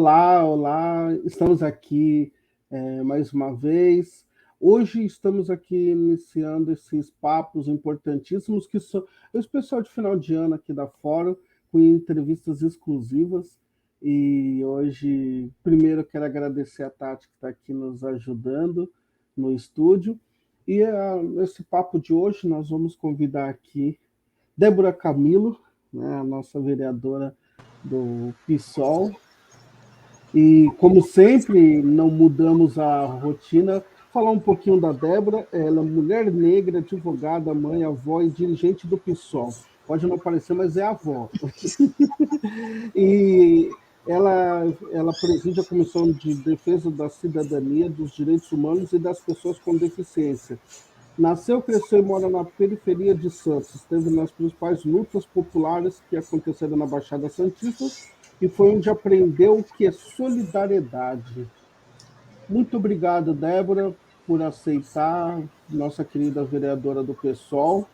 Olá, olá, estamos aqui mais uma vez. Hoje estamos aqui iniciando esses papos importantíssimos que são o especial de final de ano aqui da Fórum, com entrevistas exclusivas. E hoje, primeiro, eu quero agradecer a Tati que está aqui nos ajudando no estúdio. E nesse papo de hoje, nós vamos convidar aqui Débora Camilo, né, a nossa vereadora do PSOL. E, como sempre, não mudamos a rotina. Falar um pouquinho da Débora. Ela é mulher negra, advogada, mãe, avó e dirigente do PSOL. Pode não parecer, mas é avó. E ela preside a Comissão de Defesa da Cidadania, dos Direitos Humanos e das Pessoas com Deficiência. Nasceu, cresceu e mora na periferia de Santos. Esteve nas principais lutas populares que aconteceram na Baixada Santista e foi onde aprendeu o que é solidariedade. Muito obrigado, Débora, por aceitar, nossa querida vereadora do PSOL.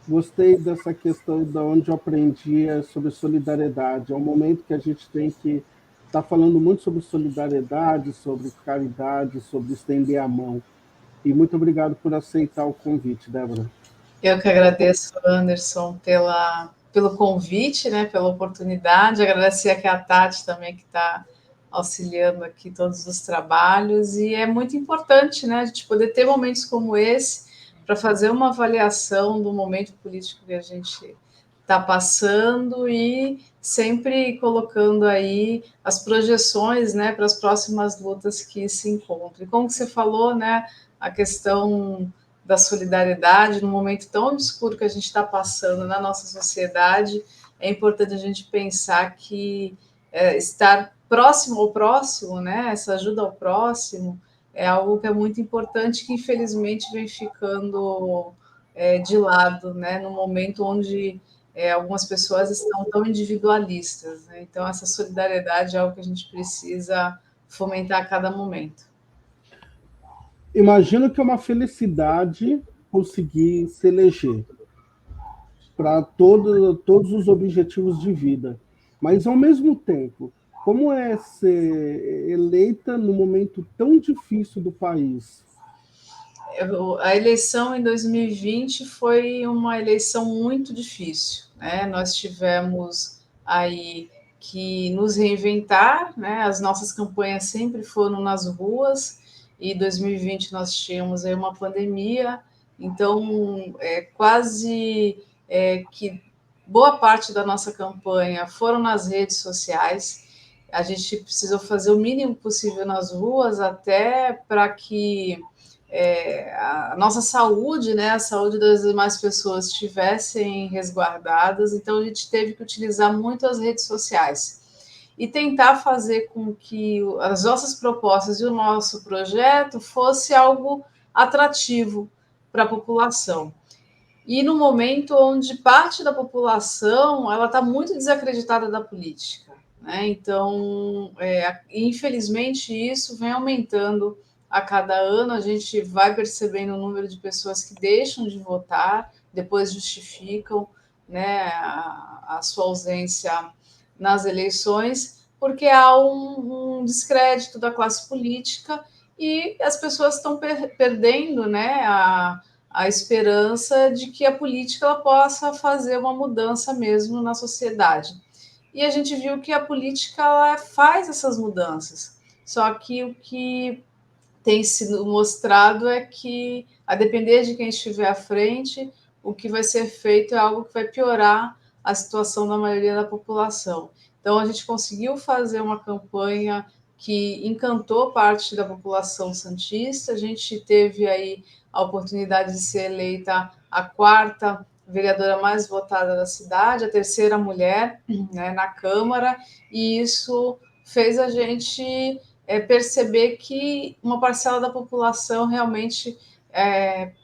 Gostei dessa questão de onde eu aprendi sobre solidariedade. É um momento que a gente tem que estar falando muito sobre solidariedade, sobre caridade, sobre estender a mão. E muito obrigado por aceitar o convite, Débora. Eu que agradeço, Anderson, pelo convite, né, pela oportunidade. Agradecer aqui a Tati também, que está auxiliando aqui todos os trabalhos. E é muito importante, né, a gente poder ter momentos como esse para fazer uma avaliação do momento político que a gente está passando e sempre colocando aí as projeções, né, para as próximas lutas que se encontram. E como você falou, né, a questão da solidariedade num momento tão obscuro que a gente está passando na nossa sociedade, é importante a gente pensar que estar próximo ao próximo, né, essa ajuda ao próximo, é algo que é muito importante, que infelizmente vem ficando de lado, né, no momento onde algumas pessoas estão tão individualistas, né? Então essa solidariedade é algo que a gente precisa fomentar a cada momento. Imagino que é uma felicidade conseguir se eleger para todos os objetivos de vida. Mas, ao mesmo tempo, como é ser eleita num momento tão difícil do país? A eleição em 2020 foi uma eleição muito difícil, né? Nós tivemos aí que nos reinventar, né? As nossas campanhas sempre foram nas ruas, e em 2020 nós tínhamos aí uma pandemia, então quase que boa parte da nossa campanha foram nas redes sociais. A gente precisou fazer o mínimo possível nas ruas, até para que a nossa saúde, né, a saúde das demais pessoas estivessem resguardadas. Então a gente teve que utilizar muito as redes sociais e tentar fazer com que as nossas propostas e o nosso projeto fosse algo atrativo para a população. E no momento onde parte da população ela está muito desacreditada da política, né? Então, infelizmente, isso vem aumentando a cada ano. A gente vai percebendo o número de pessoas que deixam de votar, depois justificam, né, a sua ausência nas eleições, porque há um descrédito da classe política e as pessoas estão perdendo, né, a esperança de que a política ela possa fazer uma mudança mesmo na sociedade. E a gente viu que a política ela faz essas mudanças, só que o que tem sido mostrado é que, a depender de quem estiver à frente, o que vai ser feito é algo que vai piorar a situação da maioria da população. Então, a gente conseguiu fazer uma campanha que encantou parte da população santista. A gente teve aí a oportunidade de ser eleita a quarta vereadora mais votada da cidade, a terceira mulher, né, na Câmara, e isso fez a gente perceber que uma parcela da população realmente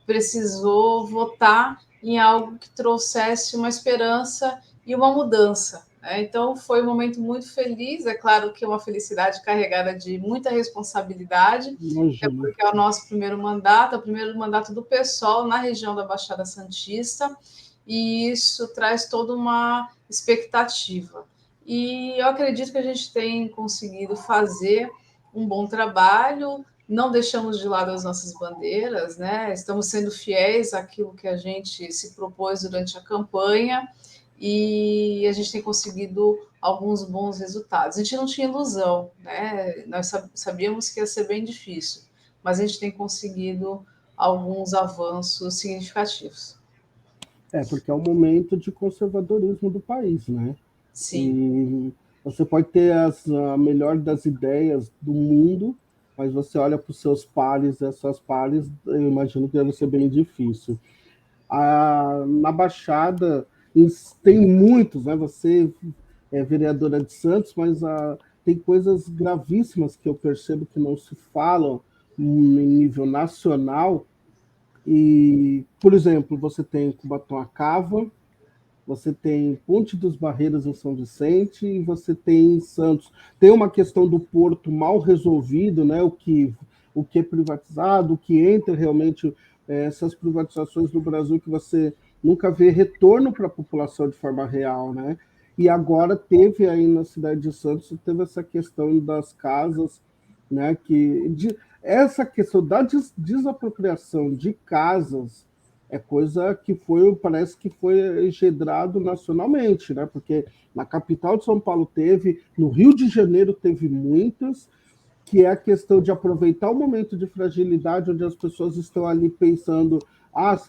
precisou votar em algo que trouxesse uma esperança e uma mudança, né? Então, foi um momento muito feliz. É claro que é uma felicidade carregada de muita responsabilidade, Imagino. porque é o nosso primeiro mandato, é o primeiro mandato do PSOL na região da Baixada Santista, e isso traz toda uma expectativa. e eu acredito que a gente tem conseguido fazer um bom trabalho, não deixamos de lado as nossas bandeiras, né? Estamos sendo fiéis àquilo que a gente se propôs durante a campanha e a gente tem conseguido alguns bons resultados. A gente não tinha ilusão, né? Nós sabíamos que ia ser bem difícil, mas a gente tem conseguido alguns avanços significativos. Porque é um momento de conservadorismo do país, né? Sim. E você pode ter a melhor das ideias do mundo, mas você olha para os seus pares e as suas pares, eu imagino que deve ser bem difícil. Na Baixada tem muitos, né? Você é vereadora de Santos, mas tem coisas gravíssimas que eu percebo que não se falam em nível nacional. E, por exemplo, você tem Cubatuacava, você tem Ponte dos Barreiros em São Vicente e você tem em Santos. Tem uma questão do porto mal resolvido, né? O que é privatizado, o que entra realmente essas privatizações no Brasil que você nunca vê retorno para a população de forma real, né? E agora teve aí na cidade de Santos teve essa questão das casas, né? Essa questão da desapropriação de casas é coisa que parece que foi engendrado nacionalmente, né? Porque na capital de São Paulo teve, no Rio de Janeiro teve muitas, que é a questão de aproveitar o momento de fragilidade onde as pessoas estão ali pensando,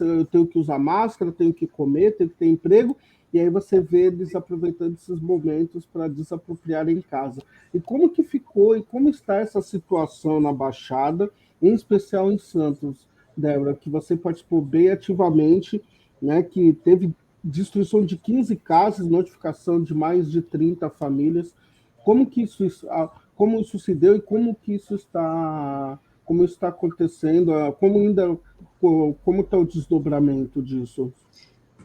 eu tenho que usar máscara, tenho que comer, tenho que ter emprego, e aí você vê eles aproveitando esses momentos para desapropriar em casa. E como que ficou e como está essa situação na Baixada, em especial em Santos, Débora, que você participou bem ativamente, né, que teve destruição de 15 casas, notificação de mais de 30 famílias. Como que como isso se deu e como está acontecendo, como está o desdobramento disso?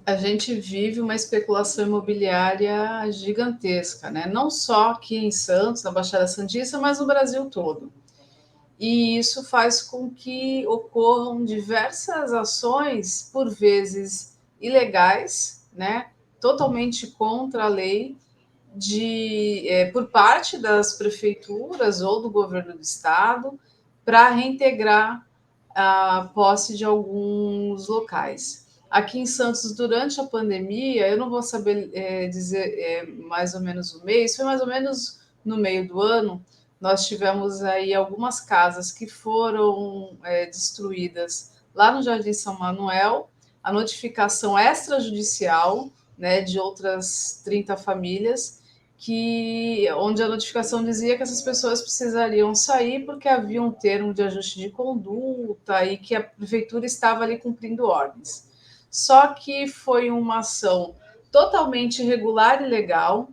A gente vive uma especulação imobiliária gigantesca, né? Não só aqui em Santos, na Baixada Santista, mas no Brasil todo. E isso faz com que ocorram diversas ações, por vezes ilegais, né? Totalmente contra a lei, por parte das prefeituras ou do governo do estado, para reintegrar a posse de alguns locais. Aqui em Santos, durante a pandemia, eu não vou saber dizer mais ou menos o mês, foi mais ou menos no meio do ano, nós tivemos aí algumas casas que foram destruídas lá no Jardim São Manuel, a notificação extrajudicial, né, de outras 30 famílias, onde a notificação dizia que essas pessoas precisariam sair porque havia um termo de ajuste de conduta e que a prefeitura estava ali cumprindo ordens. Só que foi uma ação totalmente irregular e ilegal.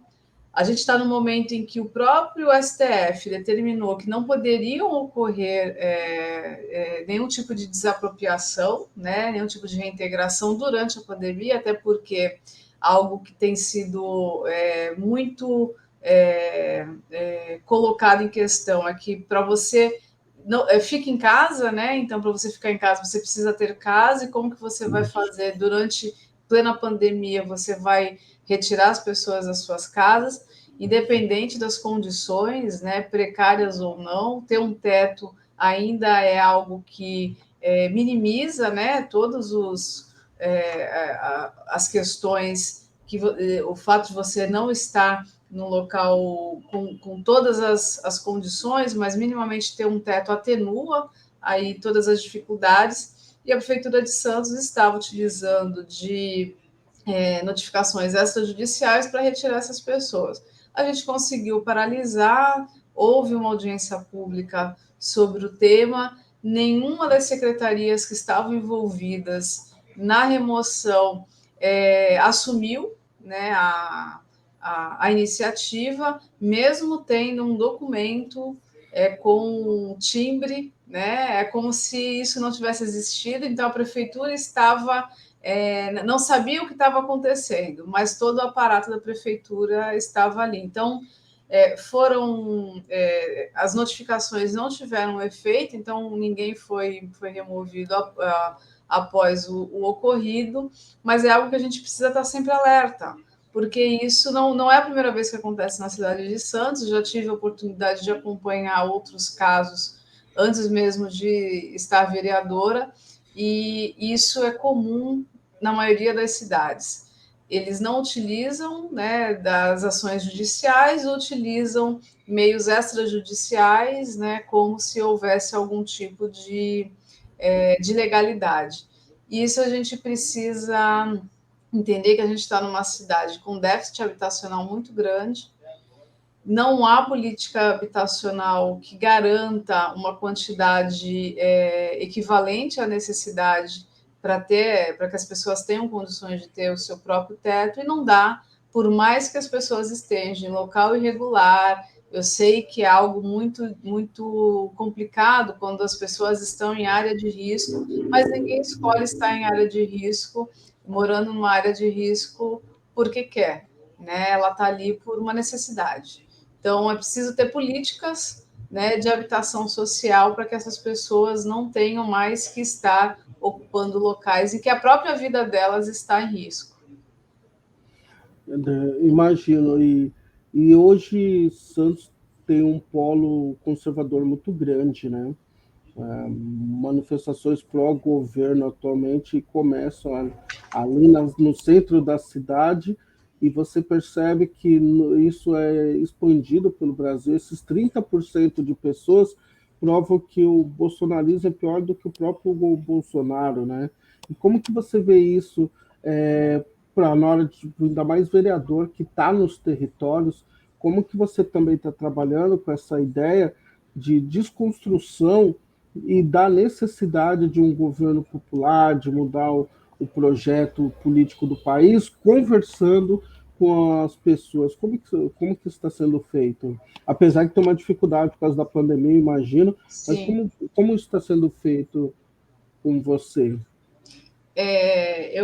A gente está no momento em que o próprio STF determinou que não poderiam ocorrer nenhum tipo de desapropriação, né, nenhum tipo de reintegração durante a pandemia, até porque algo que tem sido muito colocado em questão é que para você fica em casa, né? Então, para você ficar em casa, você precisa ter casa, e como que você vai fazer durante plena pandemia? Você vai retirar as pessoas das suas casas, independente das condições, né, precárias ou não, ter um teto ainda é algo que minimiza, né, todos as questões que o fato de você não estar num local com todas as condições, mas minimamente ter um teto atenua aí todas as dificuldades, e a Prefeitura de Santos estava utilizando de notificações extrajudiciais para retirar essas pessoas. A gente conseguiu paralisar, houve uma audiência pública sobre o tema, nenhuma das secretarias que estavam envolvidas na remoção assumiu, né, a iniciativa, mesmo tendo um documento com timbre, né? É como se isso não tivesse existido. Então a prefeitura estava não sabia o que estava acontecendo, mas todo o aparato da prefeitura estava ali. Então as notificações não tiveram efeito, então ninguém foi removido após o ocorrido, mas é algo que a gente precisa estar sempre alerta, porque isso não é a primeira vez que acontece na cidade de Santos. Eu já tive a oportunidade de acompanhar outros casos antes mesmo de estar vereadora, e isso é comum na maioria das cidades. Eles não utilizam, né, das ações judiciais, utilizam meios extrajudiciais, né, como se houvesse algum tipo de legalidade. Isso a gente precisa entender, que a gente está numa cidade com déficit habitacional muito grande, não há política habitacional que garanta uma quantidade equivalente à necessidade para que as pessoas tenham condições de ter o seu próprio teto, e não dá, por mais que as pessoas estejam em local irregular. Eu sei que é algo muito, muito complicado quando as pessoas estão em área de risco, mas ninguém escolhe estar em área de risco, morando numa área de risco porque quer, né? Ela está ali por uma necessidade. Então, é preciso ter políticas, né, de habitação social para que essas pessoas não tenham mais que estar ocupando locais e que a própria vida delas está em risco. Imagino. E hoje Santos tem um polo conservador muito grande, né? Manifestações pró-governo atualmente começam ali no centro da cidade, e você percebe que isso é expandido pelo Brasil. Esses 30% de pessoas provam que o bolsonarismo é pior do que o próprio Bolsonaro, né? E como que você vê isso para na hora de, ainda mais vereador que está nos territórios, como que você também está trabalhando com essa ideia de desconstrução e da necessidade de um governo popular, de mudar o projeto político do país, conversando com as pessoas? Como que isso está sendo feito? Apesar de ter uma dificuldade por causa da pandemia, imagino, mas Sim. como isso está sendo feito com você?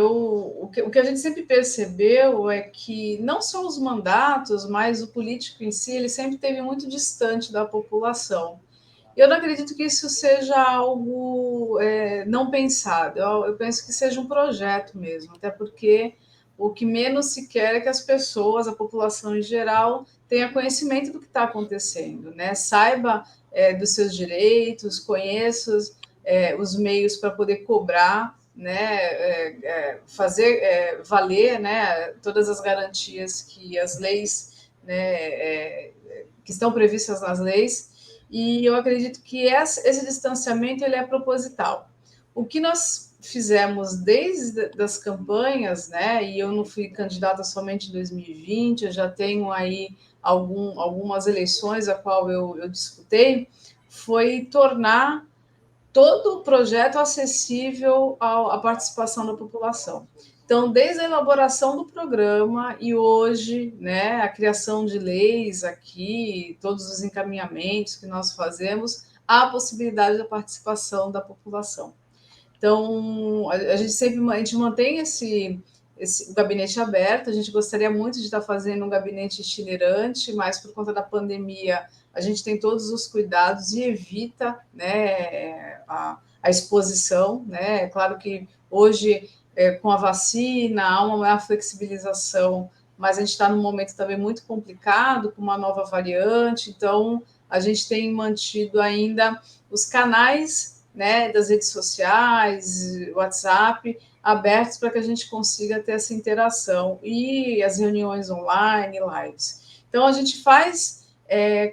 O que a gente sempre percebeu é que não só os mandatos, mas o político em si, ele sempre esteve muito distante da população. Eu não acredito que isso seja algo não pensado. Eu penso que seja um projeto mesmo, até porque o que menos se quer é que as pessoas, a população em geral, tenha conhecimento do que está acontecendo, né? Saiba dos seus direitos, conheça os meios para poder cobrar, né? Fazer valer, né? Todas as garantias que as leis, né? Que estão previstas nas leis. E eu acredito que esse distanciamento ele é proposital. O que nós fizemos desde as campanhas, né? E eu não fui candidata somente em 2020, eu já tenho aí algumas eleições a qual eu disputei, foi tornar todo o projeto acessível à participação da população. Então, desde a elaboração do programa e hoje, né, a criação de leis aqui, todos os encaminhamentos que nós fazemos, há a possibilidade da participação da população. Então, a gente mantém esse gabinete aberto. A gente gostaria muito de estar fazendo um gabinete itinerante, mas por conta da pandemia, a gente tem todos os cuidados e evita, né, a exposição. Né? É claro que hoje, com a vacina, há uma maior flexibilização, mas a gente está num momento também muito complicado, com uma nova variante, então a gente tem mantido ainda os canais, né, das redes sociais, WhatsApp, abertos para que a gente consiga ter essa interação, e as reuniões online, lives. Então, a gente faz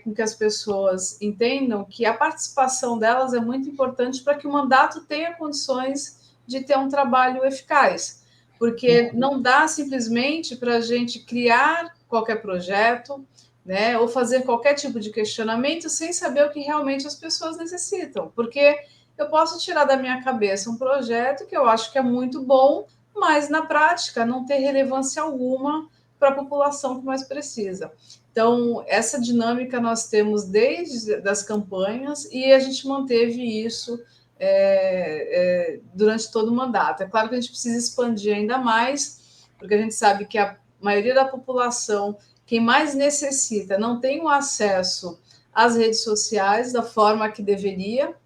com que as pessoas entendam que a participação delas é muito importante para que o mandato tenha condições de ter um trabalho eficaz, porque não dá simplesmente para a gente criar qualquer projeto, né, ou fazer qualquer tipo de questionamento sem saber o que realmente as pessoas necessitam, porque eu posso tirar da minha cabeça um projeto que eu acho que é muito bom, mas na prática não ter relevância alguma para a população que mais precisa. Então, essa dinâmica nós temos desde as campanhas, e a gente manteve isso durante todo o mandato. É claro que a gente precisa expandir ainda mais, porque a gente sabe que a maioria da população, quem mais necessita, não tem o acesso às redes sociais da forma que deveria.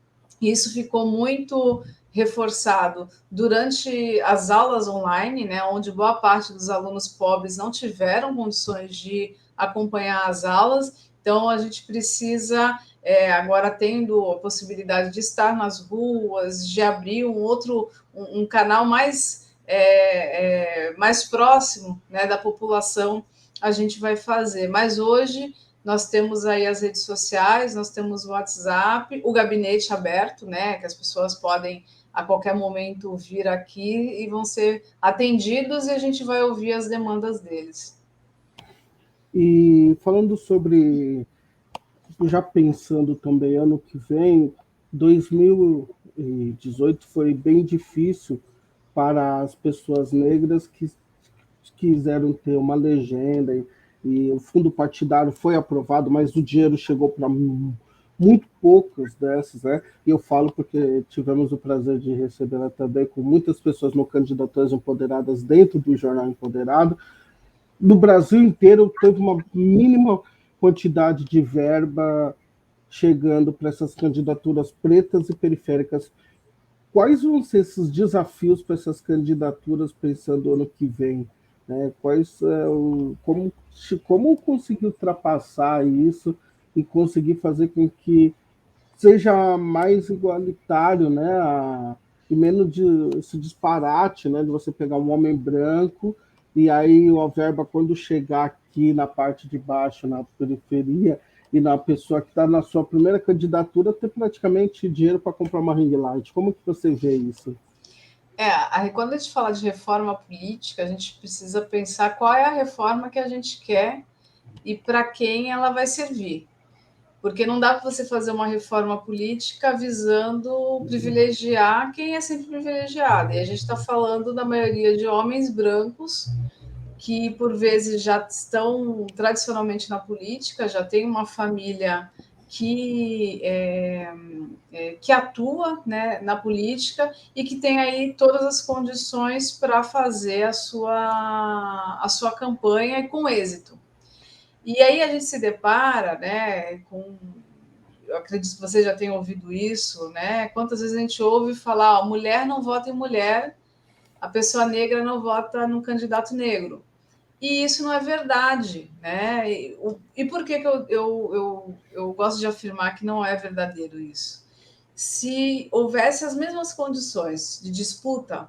Isso ficou muito reforçado durante as aulas online, né, onde boa parte dos alunos pobres não tiveram condições de acompanhar as aulas. Então, a gente precisa, agora tendo a possibilidade de estar nas ruas, de abrir um canal mais próximo, né, da população, a gente vai fazer. Mas hoje nós temos aí as redes sociais, nós temos o WhatsApp, o gabinete aberto, né, que as pessoas podem a qualquer momento vir aqui e vão ser atendidos e a gente vai ouvir as demandas deles. E falando sobre, já pensando também ano que vem, 2018 foi bem difícil para as pessoas negras que quiseram ter uma legenda e o fundo partidário foi aprovado, mas o dinheiro chegou para muito poucos dessas, né? E eu falo porque tivemos o prazer de recebê-la também com muitas pessoas no Candidaturas Empoderadas dentro do Jornal Empoderado. No Brasil inteiro teve uma mínima quantidade de verba chegando para essas candidaturas pretas e periféricas. Quais vão ser esses desafios para essas candidaturas pensando no ano que vem? Né? Como conseguir ultrapassar isso e conseguir fazer com que seja mais igualitário, né? E menos esse disparate, né? De você pegar um homem branco e aí a verba, quando chegar aqui na parte de baixo, na periferia, e na pessoa que está na sua primeira candidatura, ter praticamente dinheiro para comprar uma ring light. Como que você vê isso? Quando a gente fala de reforma política, a gente precisa pensar qual é a reforma que a gente quer e para quem ela vai servir. Porque não dá para você fazer uma reforma política visando privilegiar quem é sempre privilegiado. E a gente está falando da maioria de homens brancos que, por vezes, já estão tradicionalmente na política, já tem uma família que atua, né, na política e que tem aí todas as condições para fazer a sua campanha e com êxito. E aí a gente se depara, né, com, eu acredito que você já tenha ouvido isso, né? Quantas vezes a gente ouve falar, ó, mulher não vota em mulher, a pessoa negra não vota num candidato negro. E isso não é verdade, né? E por que, que eu gosto de afirmar que não é verdadeiro isso? Se houvesse as mesmas condições de disputa,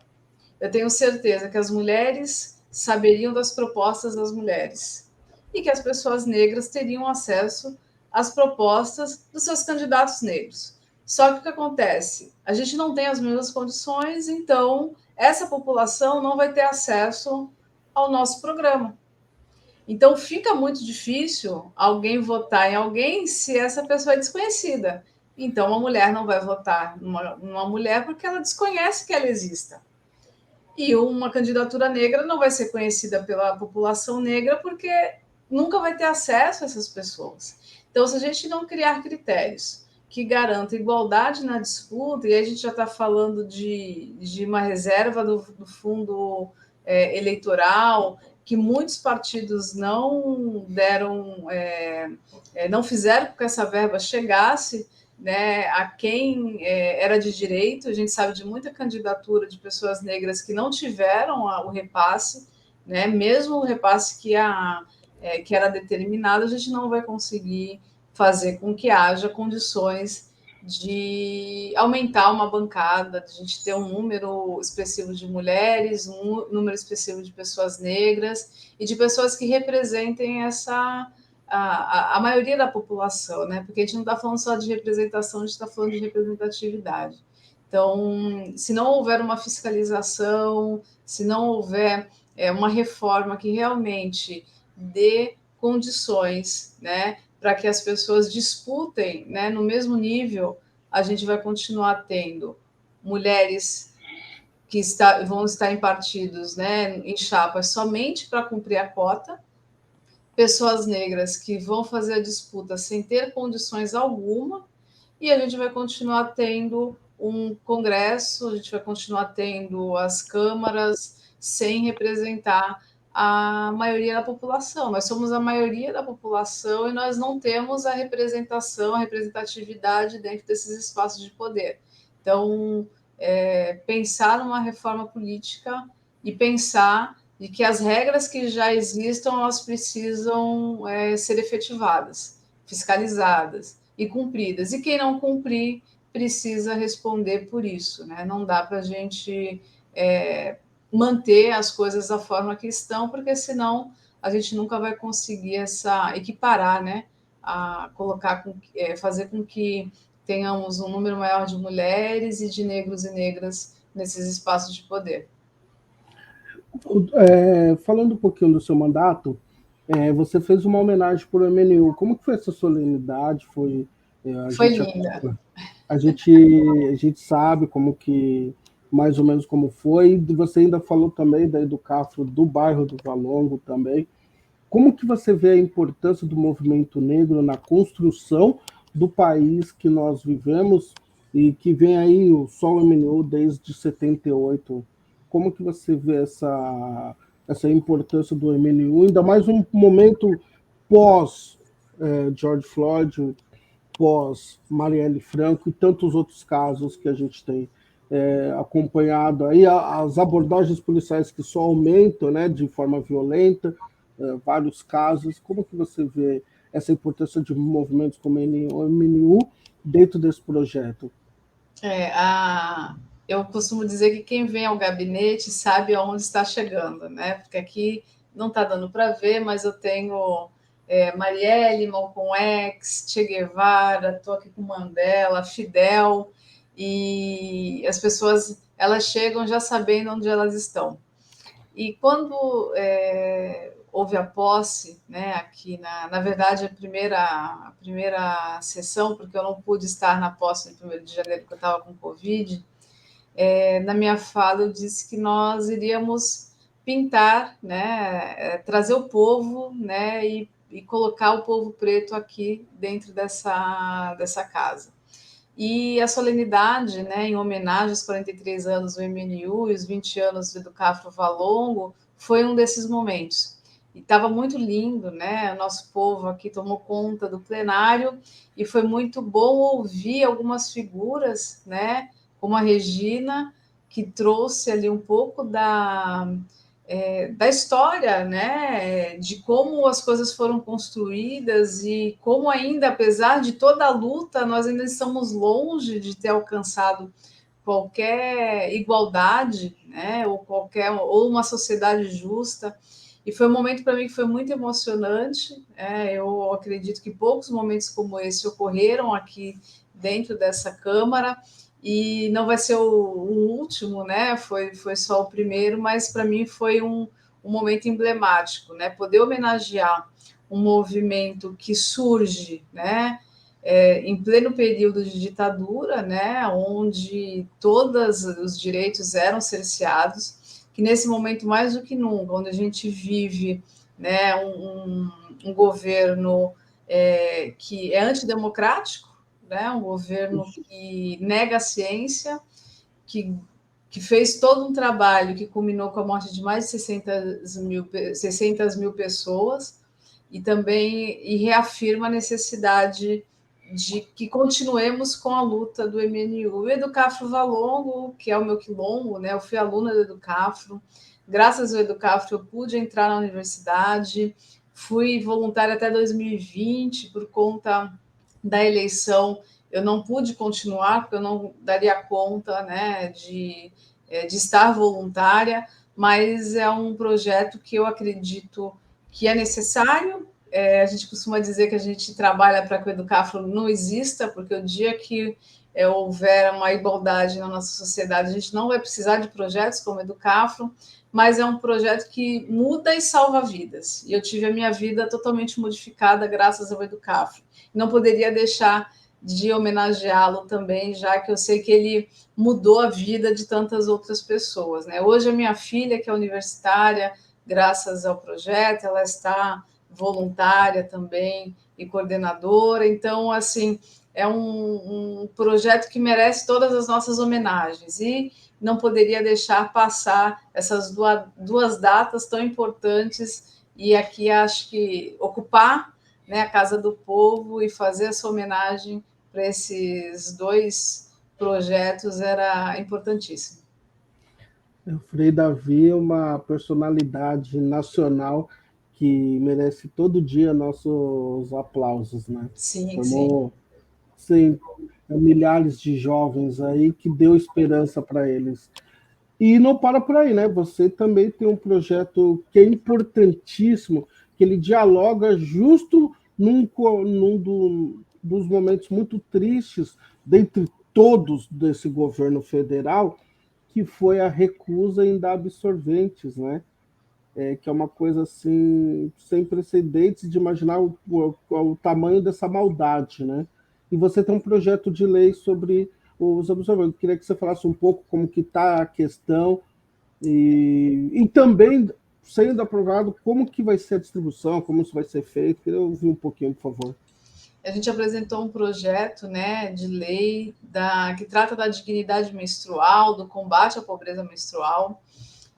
eu tenho certeza que as mulheres saberiam das propostas das mulheres e que as pessoas negras teriam acesso às propostas dos seus candidatos negros. Só que o que acontece? A gente não tem as mesmas condições, então essa população não vai ter acesso ao nosso programa. Então fica muito difícil alguém votar em alguém se essa pessoa é desconhecida. Então uma mulher não vai votar numa mulher porque ela desconhece que ela exista. E uma candidatura negra não vai ser conhecida pela população negra porque nunca vai ter acesso a essas pessoas. Então, se a gente não criar critérios que garantam igualdade na disputa, e aí a gente já está falando de uma reserva do fundo eleitoral, que muitos partidos não deram, não fizeram com que essa verba chegasse, né, a quem era de direito. A gente sabe de muita candidatura de pessoas negras que não tiveram o repasse, né, mesmo o repasse que era determinado, a gente não vai conseguir fazer com que haja condições de aumentar uma bancada, de a gente ter um número expressivo de mulheres, um número expressivo de pessoas negras e de pessoas que representem a maioria da população, né? Porque a gente não está falando só de representação, a gente está falando de representatividade. Então, se não houver uma fiscalização, se não houver uma reforma que realmente dê condições, né, para que as pessoas disputem, né, no mesmo nível, a gente vai continuar tendo mulheres que vão estar em partidos, né, em chapas somente para cumprir a cota, pessoas negras que vão fazer a disputa sem ter condições alguma, e a gente vai continuar tendo um Congresso, a gente vai continuar tendo as câmaras sem representar a maioria da população. Nós somos a maioria da população e nós não temos a representação, a representatividade dentro desses espaços de poder. Então, pensar numa reforma política e pensar de que as regras que já existam elas precisam ser efetivadas, fiscalizadas e cumpridas. E quem não cumprir precisa responder por isso, né? Não dá para a gente manter as coisas da forma que estão, porque senão a gente nunca vai conseguir equiparar, né? A colocar, fazer com que tenhamos um número maior de mulheres e de negros e negras nesses espaços de poder. Falando um pouquinho do seu mandato, você fez uma homenagem para o MNU. Como que foi essa solenidade? A Foi gente, linda. a gente sabe como que, mais ou menos como foi. Você ainda falou também da Educafro do bairro do Valongo também. Como que você vê a importância do movimento negro na construção do país que nós vivemos e que vem aí o Sol MNU desde 78? Como que você vê essa importância do MNU, ainda mais um momento pós George Floyd, pós Marielle Franco e tantos outros casos que a gente tem acompanhado aí, as abordagens policiais que só aumentam, né, de forma violenta, vários casos. Como que você vê essa importância de movimentos como o MNU dentro desse projeto? Eu costumo dizer que quem vem ao gabinete sabe aonde está chegando, né? Porque aqui não está dando para ver, mas eu tenho Marielle, Malcolm X, Che Guevara, estou aqui com Mandela, Fidel, e as pessoas elas chegam já sabendo onde elas estão. E quando houve a posse, né, aqui na verdade a primeira sessão, porque eu não pude estar na posse no 1º de janeiro, porque eu estava com Covid, na minha fala eu disse que nós iríamos pintar, né, trazer o povo, né, e colocar o povo preto aqui dentro dessa casa. E a solenidade, né, em homenagem aos 43 anos do MNU e os 20 anos do Educafro Valongo, foi um desses momentos. E estava muito lindo, né? O nosso povo aqui tomou conta do plenário e foi muito bom ouvir algumas figuras, né, como a Regina, que trouxe ali um pouco da história, né, de como as coisas foram construídas e como ainda, apesar de toda a luta, nós ainda estamos longe de ter alcançado qualquer igualdade, né, ou uma sociedade justa. E foi um momento para mim que foi muito emocionante. Eu acredito que poucos momentos como esse ocorreram aqui dentro dessa Câmara e não vai ser o último, né? Foi só o primeiro, mas para mim foi um momento emblemático, né? Poder homenagear um movimento que surge, né? Em pleno período de ditadura, né? Onde todos os direitos eram cerceados, que nesse momento mais do que nunca, onde a gente vive, né? Um governo que é antidemocrático, né? Um governo que nega a ciência, que fez todo um trabalho que culminou com a morte de mais de 600 mil pessoas e também reafirma a necessidade de que continuemos com a luta do MNU. O Educafro Valongo, que é o meu quilombo, né? Eu fui aluna do Educafro. Graças ao Educafro, eu pude entrar na universidade, fui voluntária até 2020 por conta da eleição. Eu não pude continuar, porque eu não daria conta, né, de estar voluntária, mas é um projeto que eu acredito que é necessário. A gente costuma dizer que a gente trabalha para que o Educafro não exista, porque o dia que houver uma igualdade na nossa sociedade, a gente não vai precisar de projetos como o Educafro, mas é um projeto que muda e salva vidas. E eu tive a minha vida totalmente modificada graças ao Educafro. Não poderia deixar de homenageá-lo também, já que eu sei que ele mudou a vida de tantas outras pessoas, né? Hoje a minha filha, que é universitária, graças ao projeto, ela está voluntária também e coordenadora. Então, assim, é um projeto que merece todas as nossas homenagens e não poderia deixar passar essas duas datas tão importantes e aqui acho que ocupar, né, a Casa do Povo e fazer essa homenagem para esses dois projetos era importantíssimo. O Frei Davi é uma personalidade nacional que merece todo dia nossos aplausos, né? Sim, sim. Formou, sim, milhares de jovens aí que deu esperança para eles. E não para por aí, né? Você também tem um projeto que é importantíssimo, que ele dialoga justo dos momentos muito tristes, dentre todos desse governo federal, que foi a recusa em dar absorventes, né? Que é uma coisa assim sem precedentes de imaginar o tamanho dessa maldade, né? E você tem um projeto de lei sobre os absorventes. Eu queria que você falasse um pouco como que está a questão e também, sendo aprovado, como que vai ser a distribuição, como isso vai ser feito. Queria ouvir um pouquinho, por favor. A gente apresentou um projeto, né, de lei que trata da dignidade menstrual, do combate à pobreza menstrual.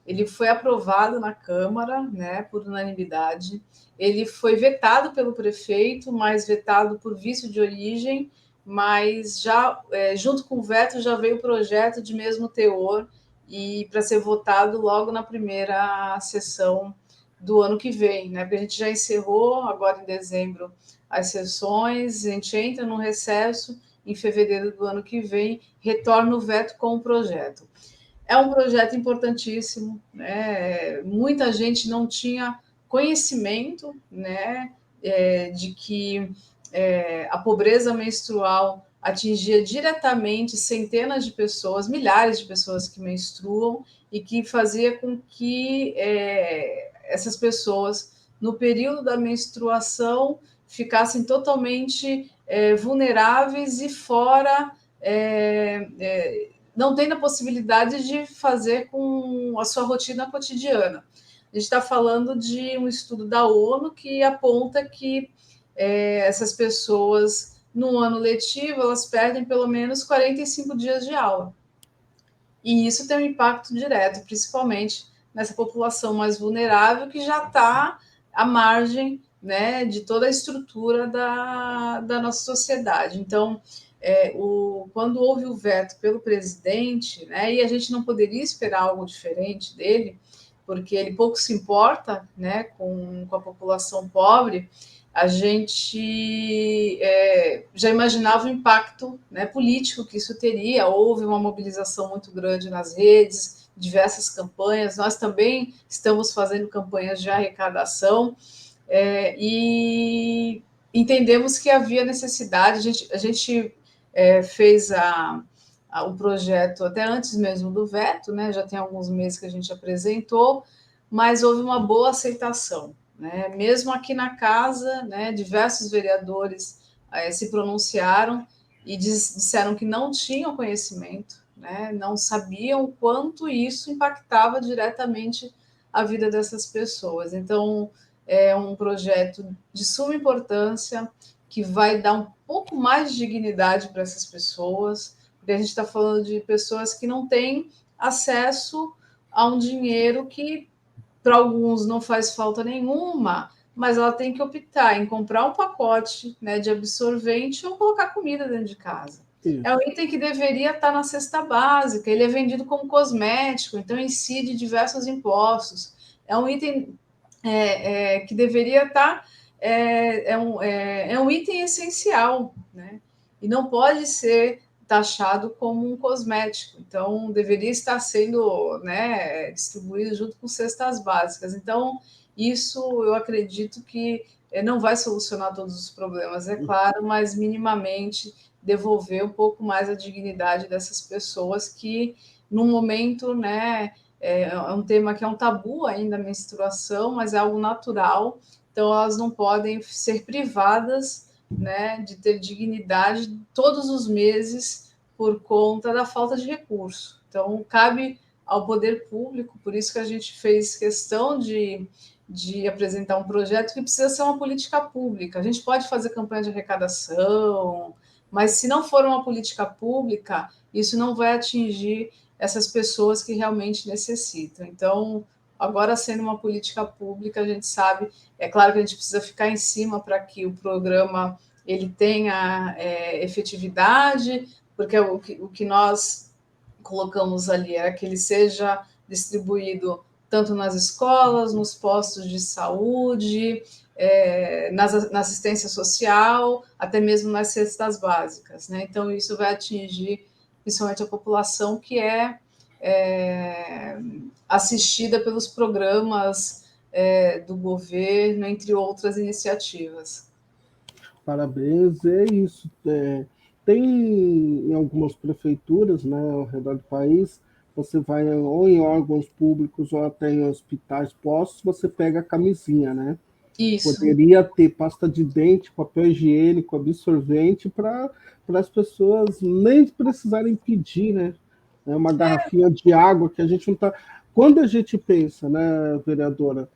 Ele foi aprovado na Câmara, né, por unanimidade. Ele foi vetado pelo prefeito, mas vetado por vício de origem, mas já junto com o veto já veio o projeto de mesmo teor e para ser votado logo na primeira sessão do ano que vem, né? Porque a gente já encerrou agora em dezembro as sessões, a gente entra no recesso em fevereiro do ano que vem, retorna o veto com o projeto. É um projeto importantíssimo, né? Muita gente não tinha conhecimento, né, de que a pobreza menstrual atingia diretamente centenas de pessoas, milhares de pessoas que menstruam e que fazia com que essas pessoas, no período da menstruação, ficassem totalmente vulneráveis e fora não tendo a possibilidade de fazer com a sua rotina cotidiana. A gente está falando de um estudo da ONU que aponta que essas pessoas, no ano letivo, elas perdem pelo menos 45 dias de aula. E isso tem um impacto direto, principalmente nessa população mais vulnerável que já está à margem, né, de toda a estrutura da nossa sociedade. Então, quando houve o veto pelo presidente, né, e a gente não poderia esperar algo diferente dele, porque ele pouco se importa, né, com a população pobre, a gente já imaginava o impacto, né, político que isso teria. Houve uma mobilização muito grande nas redes, diversas campanhas. Nós também estamos fazendo campanhas de arrecadação e entendemos que havia necessidade. A gente fez o projeto até antes mesmo do veto, né? Já tem alguns meses que a gente apresentou, mas houve uma boa aceitação. Né? Mesmo aqui na casa, né, diversos vereadores se pronunciaram e disseram que não tinham conhecimento, né, não sabiam o quanto isso impactava diretamente a vida dessas pessoas. Então, é um projeto de suma importância que vai dar um pouco mais de dignidade para essas pessoas, porque a gente está falando de pessoas que não têm acesso a um dinheiro que para alguns não faz falta nenhuma, mas ela tem que optar em comprar um pacote, né, de absorvente ou colocar comida dentro de casa. É um Isso. item que deveria estar na cesta básica, ele é vendido como cosmético, então incide diversos impostos. É um item que deveria estar. É um item essencial, né? E não pode ser taxado como um cosmético. Então, deveria estar sendo, né, distribuído junto com cestas básicas. Então, isso eu acredito que não vai solucionar todos os problemas, é claro, mas minimamente devolver um pouco mais a dignidade dessas pessoas que, no momento, né, é um tema que é um tabu ainda, a menstruação, mas é algo natural, então elas não podem ser privadas, né, de ter dignidade todos os meses por conta da falta de recurso. Então, cabe ao poder público, por isso que a gente fez questão de apresentar um projeto que precisa ser uma política pública. A gente pode fazer campanha de arrecadação, mas se não for uma política pública, isso não vai atingir essas pessoas que realmente necessitam. Então, agora sendo uma política pública, a gente sabe, é claro que a gente precisa ficar em cima para que o programa ele tenha efetividade, porque o que nós colocamos ali era que ele seja distribuído tanto nas escolas, nos postos de saúde, na assistência social, até mesmo nas cestas básicas, né? Então, isso vai atingir principalmente a população que assistida pelos programas do governo, entre outras iniciativas. Parabéns, é isso. Tem em algumas prefeituras, né, ao redor do país, você vai ou em órgãos públicos ou até em hospitais postos, você pega a camisinha, né? Isso. Poderia ter pasta de dente, papel higiênico, absorvente para as pessoas nem precisarem pedir, né? É uma garrafinha de água que a gente não está. Quando a gente pensa, né, vereadora,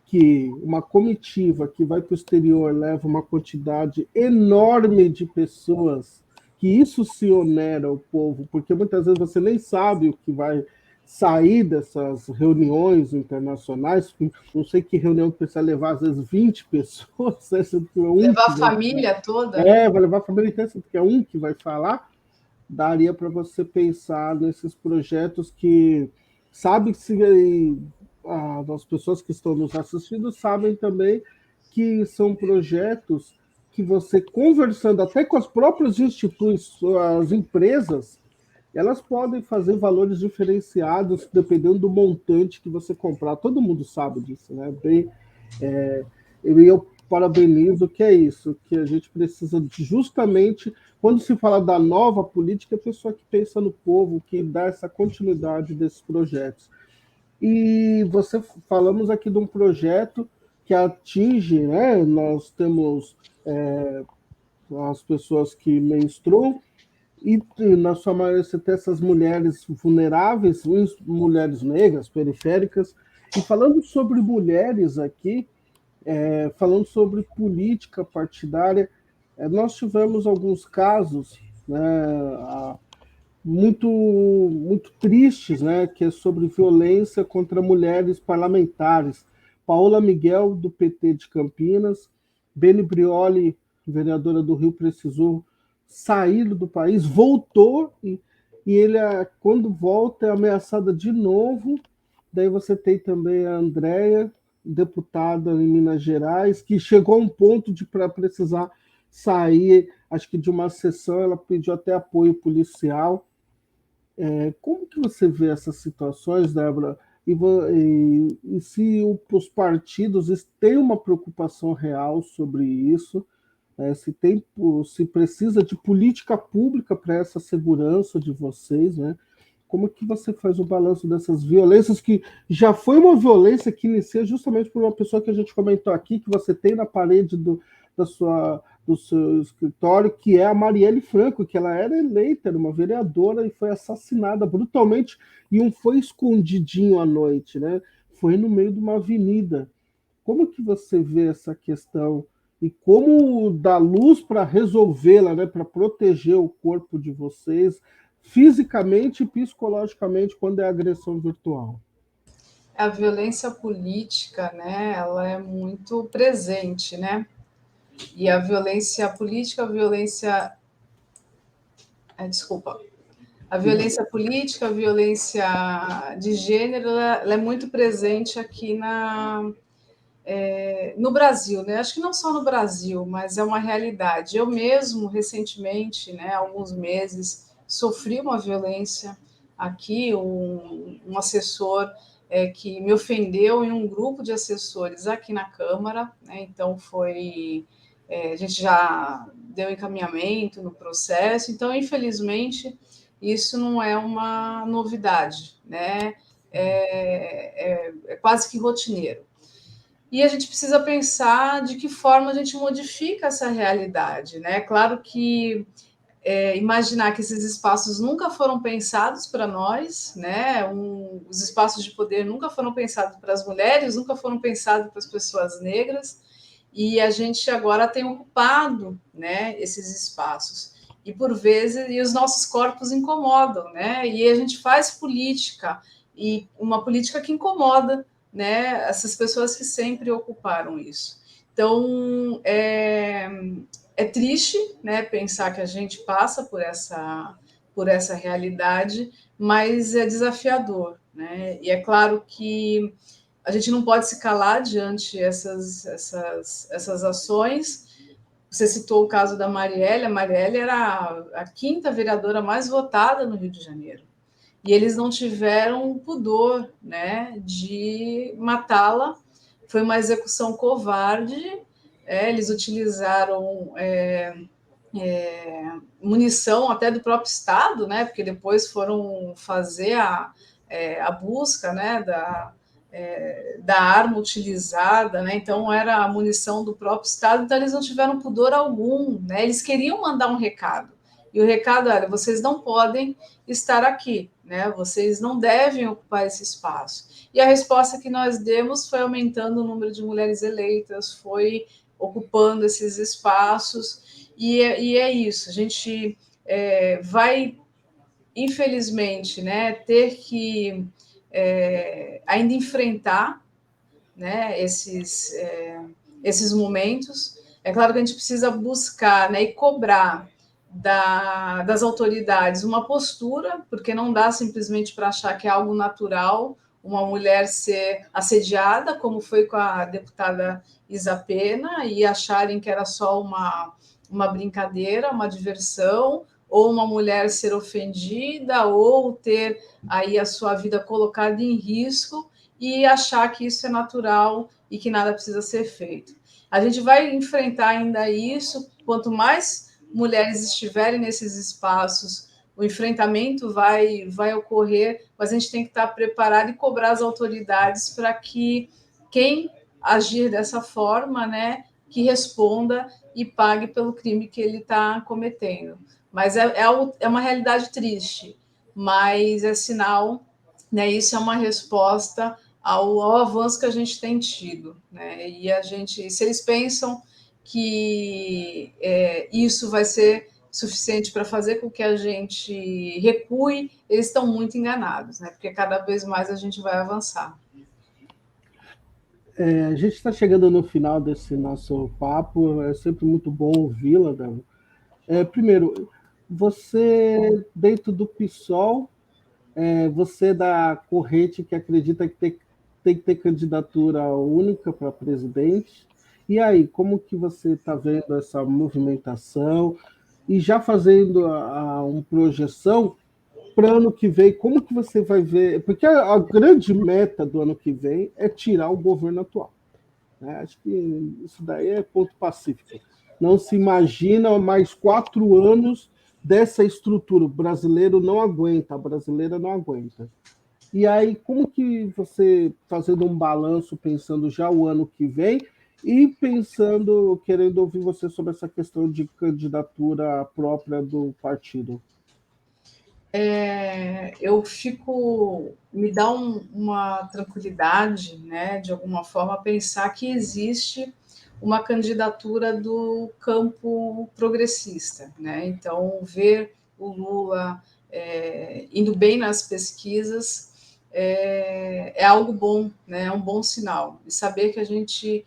que uma comitiva que vai para o exterior leva uma quantidade enorme de pessoas, que isso se onera o povo, porque muitas vezes você nem sabe o que vai sair dessas reuniões internacionais, não sei que reunião que precisa levar, às vezes 20 pessoas, um Levar que a vai, família toda, né? vai levar a família inteira, porque é um que vai falar, daria para você pensar nesses projetos que sabe se as pessoas que estão nos assistindo sabem também que são projetos que você conversando até com as próprias instituições, as empresas, elas podem fazer valores diferenciados dependendo do montante que você comprar. Todo mundo sabe disso, né? Bem, eu parabenizo que é isso, que a gente precisa de justamente, quando se fala da nova política, é a pessoa que pensa no povo, que dá essa continuidade desses projetos. E você falamos aqui de um projeto que atinge, né? Nós temos as pessoas que menstruam, e na sua maioria você tem essas mulheres vulneráveis, mulheres negras, periféricas. E falando sobre mulheres aqui, falando sobre política partidária, nós tivemos alguns casos, né, muito tristes, né, que é sobre violência contra mulheres parlamentares. Paola Miguel, do PT de Campinas, Beni Brioli, vereadora do Rio, precisou sair do país, voltou e ele, quando volta, é ameaçada de novo. Daí você tem também a Andréia, deputada em Minas Gerais, que chegou a um ponto de para precisar sair, acho que de uma sessão, ela pediu até apoio policial. Como que você vê essas situações, Débora? E se os partidos têm uma preocupação real sobre isso, se precisa de política pública para essa segurança de vocês, né? Como que você faz o balanço dessas violências, que já foi uma violência que inicia justamente por uma pessoa que a gente comentou aqui, que você tem na parede do seu escritório, que é a Marielle Franco, que ela era eleita, era uma vereadora e foi assassinada brutalmente, e não foi escondidinho à noite, né? Foi no meio de uma avenida. Como que você vê essa questão e como dar luz para resolvê-la, né, para proteger o corpo de vocês fisicamente e psicologicamente quando é agressão virtual? A violência política, né, ela é muito presente, né? E a violência política, a violência, desculpa, a violência política, a violência de gênero, ela é muito presente aqui no Brasil, né? Acho que não só no Brasil, mas é uma realidade. Eu mesmo, recentemente, né, há alguns meses, sofri uma violência aqui, um assessor que me ofendeu em um grupo de assessores aqui na Câmara, né? Então a gente já deu encaminhamento no processo, então, infelizmente, isso não é uma novidade, né? É quase que rotineiro. E a gente precisa pensar de que forma a gente modifica essa realidade, né? Claro que imaginar que esses espaços nunca foram pensados para nós, né? Os espaços de poder nunca foram pensados para as mulheres, nunca foram pensados para as pessoas negras, e a gente agora tem ocupado, né, esses espaços. E por vezes e os nossos corpos incomodam, né? E a gente faz política, e uma política que incomoda, né, essas pessoas que sempre ocuparam isso. Então, É triste, né, pensar que a gente passa por essa realidade, mas é desafiador, né? E é claro que a gente não pode se calar diante essas ações. Você citou o caso da Marielle. A Marielle era a quinta vereadora mais votada no Rio de Janeiro. E eles não tiveram pudor, né, de matá-la. Foi uma execução covarde. Eles utilizaram munição até do próprio Estado, né, porque depois foram fazer a busca, né, da arma utilizada, né? Então era a munição do próprio Estado, então eles não tiveram pudor algum, né? Eles queriam mandar um recado. E o recado era: vocês não podem estar aqui, né? Vocês não devem ocupar esse espaço. E a resposta que nós demos foi aumentando o número de mulheres eleitas, foi ocupando esses espaços, e é isso. A gente vai, infelizmente, né, ter que ainda enfrentar, né, esses momentos. É claro que a gente precisa buscar, né, e cobrar das autoridades uma postura, porque não dá simplesmente para achar que é algo natural uma mulher ser assediada, como foi com a deputada Isa Pena, e acharem que era só uma brincadeira, uma diversão, ou uma mulher ser ofendida, ou ter aí a sua vida colocada em risco, e achar que isso é natural e que nada precisa ser feito. A gente vai enfrentar ainda isso. Quanto mais mulheres estiverem nesses espaços, o enfrentamento vai ocorrer, mas a gente tem que estar preparado e cobrar as autoridades para que quem agir dessa forma, né, que responda e pague pelo crime que ele está cometendo. Mas é uma realidade triste, mas é sinal, né, isso é uma resposta ao avanço que a gente tem tido, né? E a gente, se eles pensam que isso vai ser suficiente para fazer com que a gente recue, eles estão muito enganados, né? Porque cada vez mais a gente vai avançar. A gente está chegando no final desse nosso papo, é sempre muito bom ouvi-la, Débora. Primeiro, você, dentro do PSOL, você é da corrente que acredita que tem que ter candidatura única para presidente. E aí, como que você está vendo essa movimentação? E já fazendo uma projeção para ano que vem, como que você vai ver? Porque a grande meta do ano que vem é tirar o governo atual, né? Acho que isso daí é ponto pacífico. Não se imagina mais 4 anos dessa estrutura. O brasileiro não aguenta, a brasileira não aguenta. E aí, como que você, fazendo um balanço, pensando já o ano que vem, e pensando, querendo ouvir você sobre essa questão de candidatura própria do partido? Me dá uma tranquilidade, né, de alguma forma, pensar que existe uma candidatura do campo progressista, né? Então, ver o Lula indo bem nas pesquisas é algo bom, né? É um bom sinal. E saber que a gente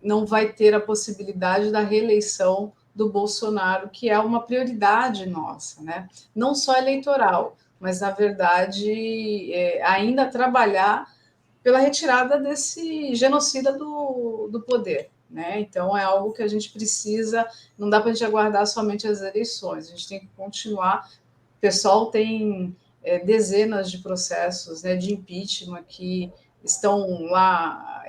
não vai ter a possibilidade da reeleição do Bolsonaro, que é uma prioridade nossa, né? Não só eleitoral, mas, na verdade, ainda trabalhar pela retirada desse genocida do poder. Né? Então, é algo que a gente precisa, não dá para a gente aguardar somente as eleições, a gente tem que continuar. O pessoal tem dezenas de processos, né, de impeachment que estão lá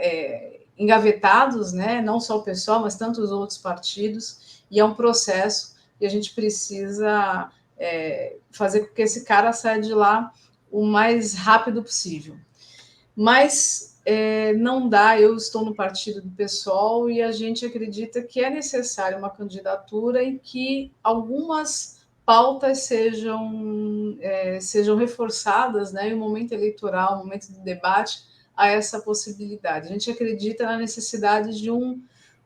engavetados, né, não só o pessoal, mas tantos outros partidos, e é um processo e a gente precisa fazer com que esse cara saia de lá o mais rápido possível. Mas não dá, eu estou no partido do PSOL e a gente acredita que é necessária uma candidatura em que algumas pautas sejam reforçadas, né, em um momento eleitoral, um momento de debate, a essa possibilidade. A gente acredita na necessidade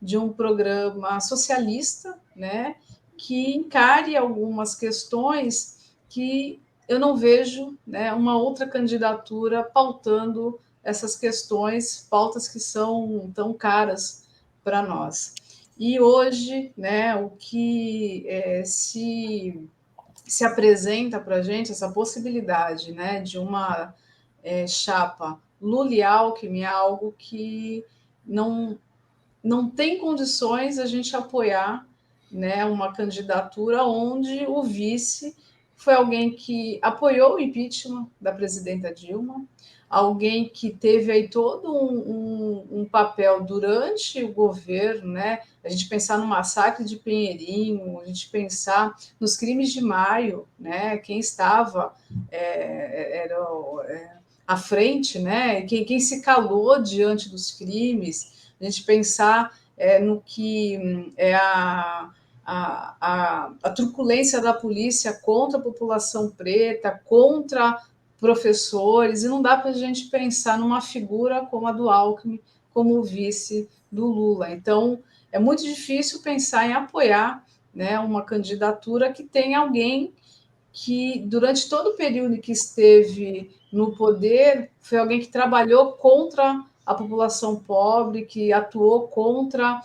de um programa socialista, né, que encare algumas questões que eu não vejo, né, uma outra candidatura pautando essas questões, pautas que são tão caras para nós. E hoje, né, o que se apresenta para a gente, essa possibilidade, né, de uma chapa Lula e Alckmin, é algo que não, não tem condições a gente apoiar, né, uma candidatura onde o vice foi alguém que apoiou o impeachment da presidenta Dilma, alguém que teve aí todo um papel durante o governo, né? A gente pensar no massacre de Pinheirinho, a gente pensar nos crimes de maio, né? Quem estava era à frente, né? Quem se calou diante dos crimes, a gente pensar no que é a truculência da polícia contra a população preta, contra professores, e não dá para a gente pensar numa figura como a do Alckmin, como o vice do Lula. Então, é muito difícil pensar em apoiar, né, uma candidatura que tem alguém que, durante todo o período que esteve no poder, foi alguém que trabalhou contra a população pobre, que atuou contra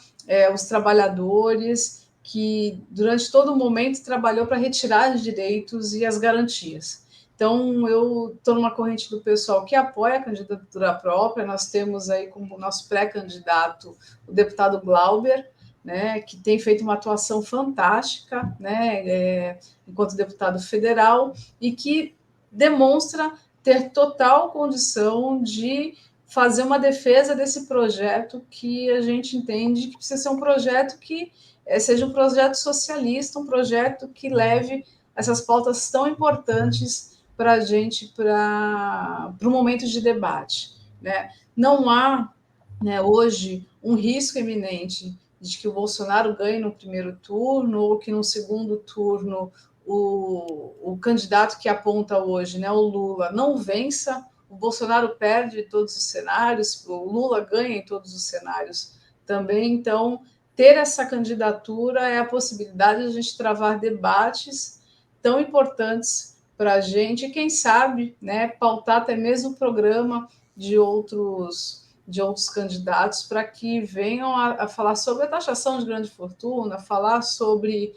os trabalhadores, que durante todo o momento trabalhou para retirar os direitos e as garantias. Então, eu estou numa corrente do pessoal que apoia a candidatura própria. Nós temos aí como nosso pré-candidato o deputado Glauber, né, que tem feito uma atuação fantástica, né, enquanto deputado federal, e que demonstra ter total condição de fazer uma defesa desse projeto que a gente entende que precisa ser um projeto que seja um projeto socialista, um projeto que leve essas pautas tão importantes para a gente, para o momento de debate. Né? Não há, né, hoje um risco iminente de que o Bolsonaro ganhe no primeiro turno ou que no segundo turno o candidato que aponta hoje, né, o Lula, não vença, o Bolsonaro perde em todos os cenários, o Lula ganha em todos os cenários também. Então, ter essa candidatura é a possibilidade de a gente travar debates tão importantes para a gente, e quem sabe, né, pautar até mesmo o programa de outros candidatos para que venham a falar sobre a taxação de grande fortuna, falar sobre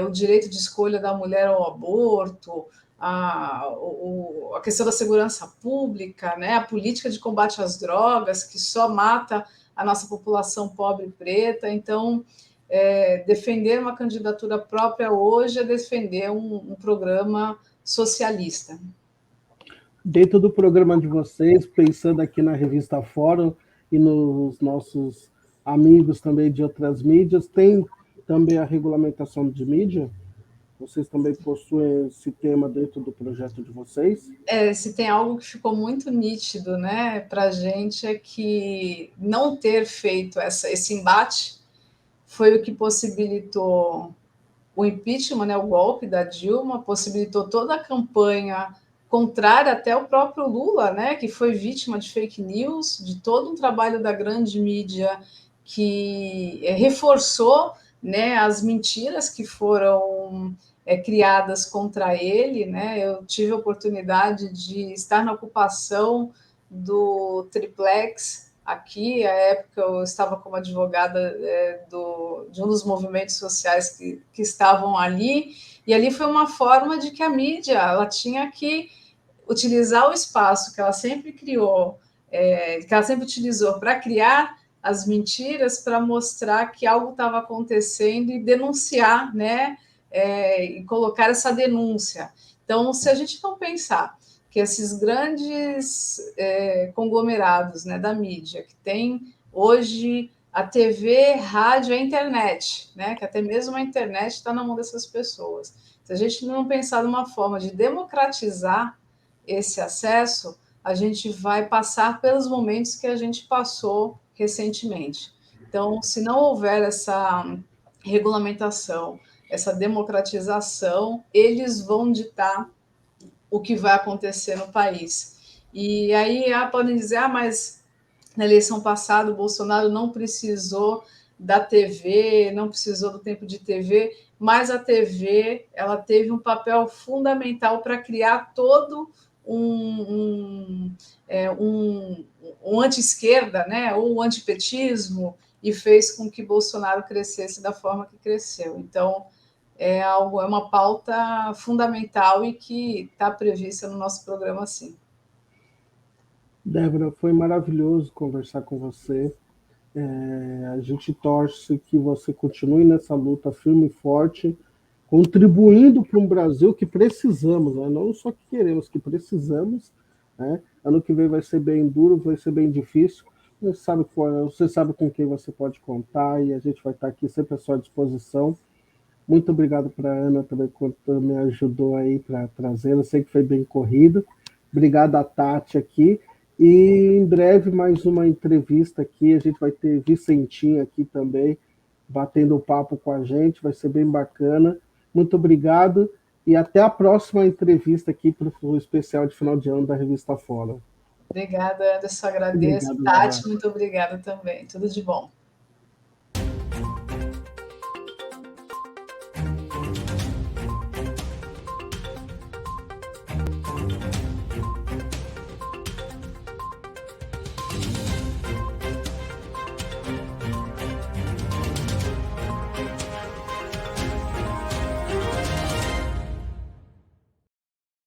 o direito de escolha da mulher ao aborto, a questão da segurança pública, né, a política de combate às drogas, que só mata a nossa população pobre e preta. Então, defender uma candidatura própria hoje é defender um programa socialista. Dentro do programa de vocês, pensando aqui na revista Fórum e nos nossos amigos também de outras mídias, tem também a regulamentação de mídia? Vocês também possuem esse tema dentro do projeto de vocês? Se tem algo que ficou muito nítido, né, para a gente, é que não ter feito esse embate foi o que possibilitou o impeachment, né, o golpe da Dilma, possibilitou toda a campanha contrária até ao próprio Lula, né, que foi vítima de fake news, de todo um trabalho da grande mídia que reforçou, né, as mentiras que foram criadas contra ele. Né? Eu tive a oportunidade de estar na ocupação do triplex aqui, à época eu estava como advogada de um dos movimentos sociais que estavam ali, e ali foi uma forma de que a mídia ela tinha que utilizar o espaço que ela sempre criou, que ela sempre utilizou para criar as mentiras, para mostrar que algo estava acontecendo e denunciar, né? E colocar essa denúncia. Então, se a gente não pensar que esses grandes conglomerados, né, da mídia, que tem hoje a TV, rádio e a internet, né, que até mesmo a internet está na mão dessas pessoas. Se a gente não pensar numa forma de democratizar esse acesso, a gente vai passar pelos momentos que a gente passou recentemente. Então, se não houver essa regulamentação, essa democratização, eles vão ditar o que vai acontecer no país. E aí podem dizer, mas na eleição passada o Bolsonaro não precisou da TV, não precisou do tempo de TV, mas a TV ela teve um papel fundamental para criar todo um anti-esquerda, né, ou um antipetismo, e fez com que Bolsonaro crescesse da forma que cresceu. Então, é uma pauta fundamental e que está prevista no nosso programa, sim. Débora, foi maravilhoso conversar com você. A gente torce que você continue nessa luta firme e forte, contribuindo para um Brasil que precisamos, né? Não só que queremos, que precisamos. Né? Ano que vem vai ser bem duro, vai ser bem difícil. Você sabe com quem você pode contar e a gente vai estar aqui sempre à sua disposição. Muito obrigado para a Ana também, que me ajudou aí para trazer. Eu sei que foi bem corrido. Obrigado a Tati aqui. E em breve mais uma entrevista aqui. A gente vai ter Vicentinho aqui também, batendo papo com a gente. Vai ser bem bacana. Muito obrigado. E até a próxima entrevista aqui para o especial de final de ano da Revista Fora. Obrigada, Anderson. Agradeço. Obrigado, Tati, muito obrigada também. Tudo de bom.